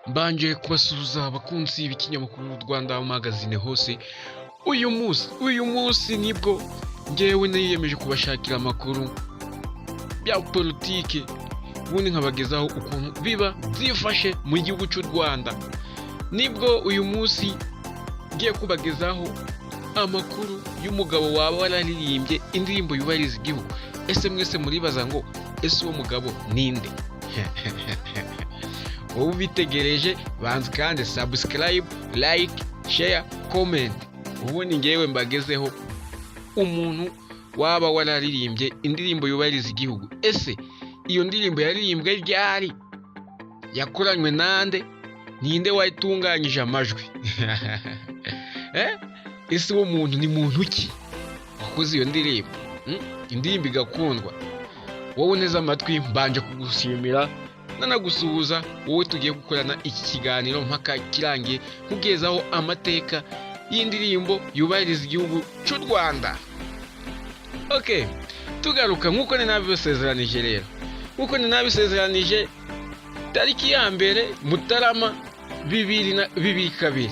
Mbanje kubasuhuza abakunzi b'ikinyamakuru Rwanda magazine hose. Uyu munsi nibwo ngewe niyemeje kubashakira amakuru bya politike, ubundi nkabagezaho ukuntu biba byifashe mu gihugu cy'u Rwanda. Nibwo uyu munsi ngiye kubagezaho amakuru y'umugabo waba wararirimbye indirimbo yubahiriza igihugu. Ese mwese muribaza ngo ese uwo mugabo ninde? Wowe ubitegereje banza kandi subscribe, like, share, comment. Ubundi ngewe mbagezeho umuntu waba wararirimbye indirimbo yubahiriza igihugu. Ese iyo ndirimbo yaririmbwe ryari? Yakoranywe nande? Ninde wayitunganyije amajwi? Ese uwo muntu ni muntu ki wakoze iyo ndirimbo? Indirimbo igakundwa. Wowe neza amatwi mbanje kugushimira nanagusuhuza wowe tugiye gukorana iki kiganiro mpaka kirangiye kugezaho amateka y'indirimbo yubahiriza igihugu cy'u Rwanda. Okay, tugaruka nkuko nabisezeranije rero. Nkuko nabisezeranije tariki ya mbere Mutarama 2022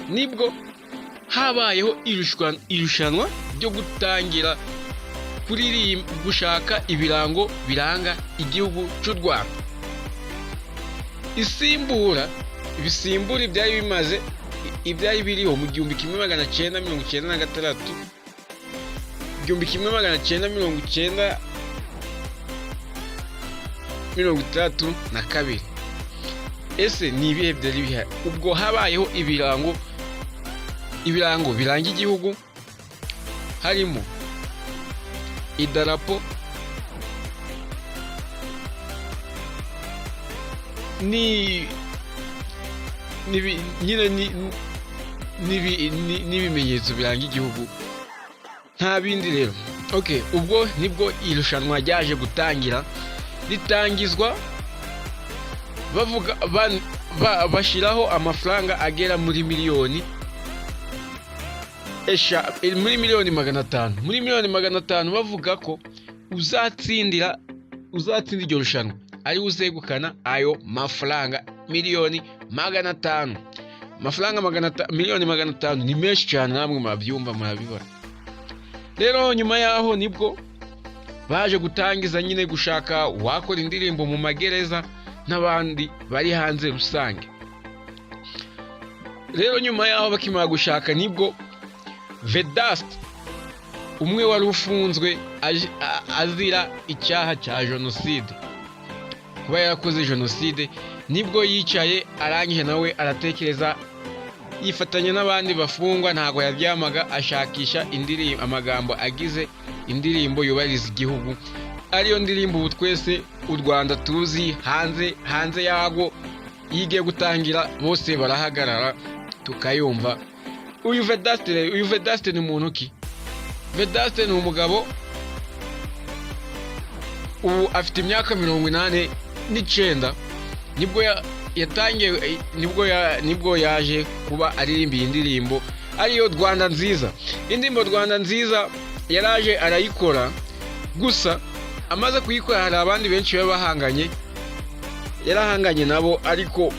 nibwo habayeho irushanwa ryo gutangira gushaka ibirango biranga igihugu cy'u Rwanda. Ibisimbura ibyari bimaze ibyari biriho mu 1996, 1932. Ese ni ibihe byari bihari? Ubwo habayeho ibirango biranga igihugu, harimo idarapo n'ibimenyetso biranga igihugu, nta bindi rero. Okay, ubwo nibwo irushanwa ryaje gutangira, ritangizwa bavuga bashyiraho amafaranga agera muri miliyoni 500. Muri miliyoni 500 bavuga ko uzatsindira iryo rushanwa ari uzegukana ayo mafaranga miliyoni 500. Miliyoni 500 ni menshi cyane, namwe murabyumva murabibona. Rero nyuma yaho nibwo baje gutangiza nyine gushaka wakora indirimbo mu magereza n'abandi bari hanze rusange. Rero nyuma yaho bakimara gushaka nibwo vedast, umwe wari ufunzwe azira icyaha cya jenoside, kuba yarakoze jenoside, nibwo yicaye arangije nawe aratekereza, yifatanya n'abandi bafungwa, ntago yaryamaga, ashakisha amagambo agize indirimbo yubahiriza igihugu, ariyo ndirimbo ubu twese u Rwanda tuzi. Hanze yago yigiye gutangira bose barahagarara tukayumva. Uyu vedast ni muntu ki? Vedast ni umugabo ubu afite imyaka 89. Nibwo yaje kuba aririmbiye indirimbo ariyo Rwanda nziza. Indirimbo Rwanda nziza yaraje arayikora, gusa amaze kuyikora hari abandi benshi yarahanganye nabo, ariko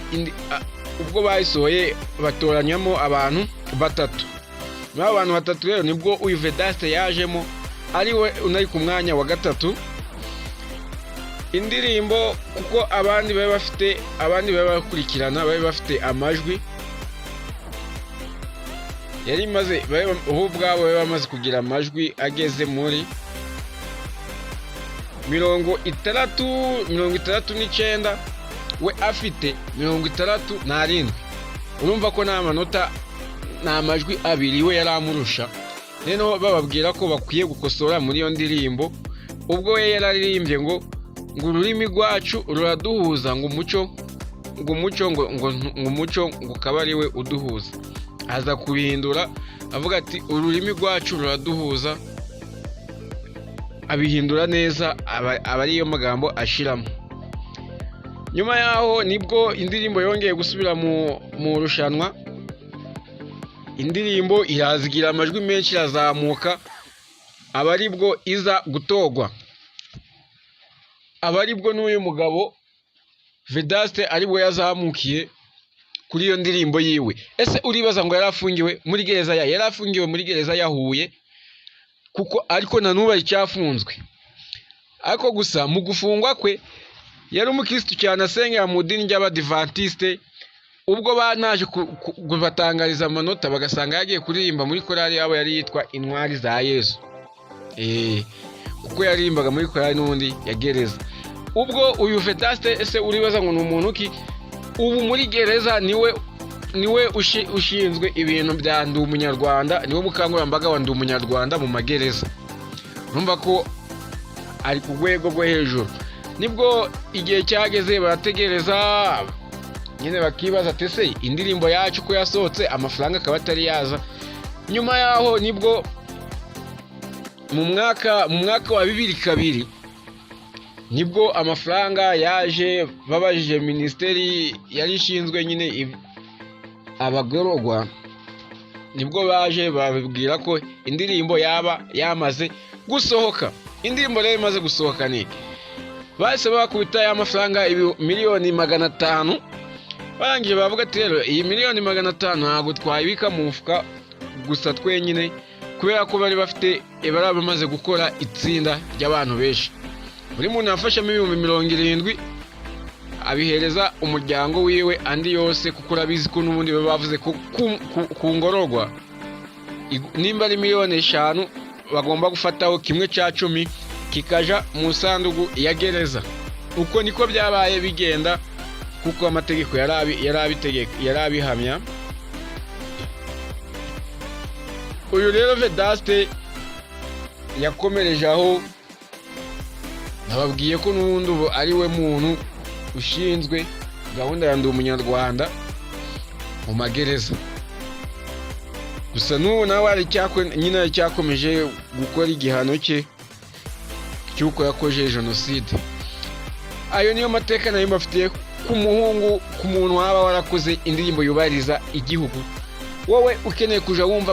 ubwo bayisohoye batoranyamo abantu 3. Muri abantu 3 rero nibwo uyu vedast yajemo, ariwe unari ku mwanya wa 3. Indirimbo kuko abandi bakurikirana bari bafite amajwi, yari maze ubu bwabo bari bamaze kugira amajwi ageze muri 69, we afite 67. Urumva ko nta manota, nta majwi abiri we yari amurusha. Rero bababwira ko bakwiye gukosora muri iyo ndirimbo. Ubwo we yararirimbye ngo ururimi rwacu ruraduhuza, ngo umuco ukaba ari we uduhuza. Aza kubihindura avuga ati ururimi rwacu ruraduhuza, abihindura neza, aba ariyo magambo ashiramo. Nyuma yaho nibwo indirimbo yongeye gusubira mu rushanwa. Indirimbo irazigira amajwi menshi, irazamuka, aba aribwo iza gutogwa. Aba aribwo n'uyu mugabo Vedast aribwo yazamukiye kuri iyo ndirimbo yiwe. Ese uribaza ngo yarafungiwe muri gereza yarafungiwe muri gereza ya Huye kuko ariko na nuba icyafunzwe. Ariko gusa mu gufungwa kwe yari umukristo cyane asengera mu dini ry'Abadiventiste. Ubwo banaje kubatangariza amanota bagasanga yagiye kuririmba muri korali yabo yari yitwa Intwari za Yesu. Kuko yaririmbaga muri korali n'undi ya gereza. Ubwo uyu Vedast ese uribaza ngo n'umuntu ki ubu muri gereza niwe ushinzwe ibintu bya ndi umunyarwanda, niwe bukangurambaga wa ndi umunyarwanda mu magereza. Urumva ko ari ku rwego rwo hejuru. Nibwo igihe cyageze barategereza nyine bakibaza ati se indirimbo yacu ko yasohotse amafaranga akaba atari yaza. Nyuma yaho nibwo mu mwaka wa 2002 nibwo amafaranga yaje babajije ministeri yari ishinzwe nyine abagororwa. Nibwo baje babibwira ko indirimbo yaba yamaze gusohoka. Indirimbo rero imaze gusohoka ni bahise bakubita ya mafaranga miliyoni 500. Barangije bavuga ati rero iyi miliyoni 500 ntabwo twayibika mu mufuka gusa twenyine kubera ko bari bafite bari bamaze gukora itsinda ry'abantu benshi. Buri muntu yafashemo 70,000 abihereza umuryango wiwe andi yose kuko urabizi ko n'ubundi bavuze ko ku ngororwa nimba ari miliyoni 5 bagomba gufataho 1/10 kikaja mu sandugu ya gereza. Uko niko byabaye bigenda kuko amategeko yari abihamya. Uyu rero Vedast yakomereje aho nababwiye ko n'ubundi ubu ari we muntu ushinzwe gahunda ya ndi umunyarwanda mu magereza. Gusa n'ubu nawe nyine cyakomeje gukora igihano cye cy'uko yakoze jenoside. Ayo niyo mateka nayo mbafitiye ku muntu waba warakoze indirimbo yubahiriza igihugu. Wowe ukeneye kuja wumva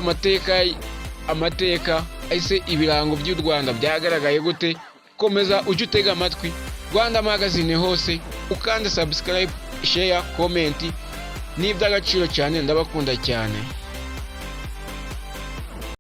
amateka ese ibirango by'u Rwanda byagaragaye gute, komeza ujye utega amatwi Rwanda Magazine hose ukanda subscribe, share, comment. Ni iby'agaciro cyane, ndabakunda cyane.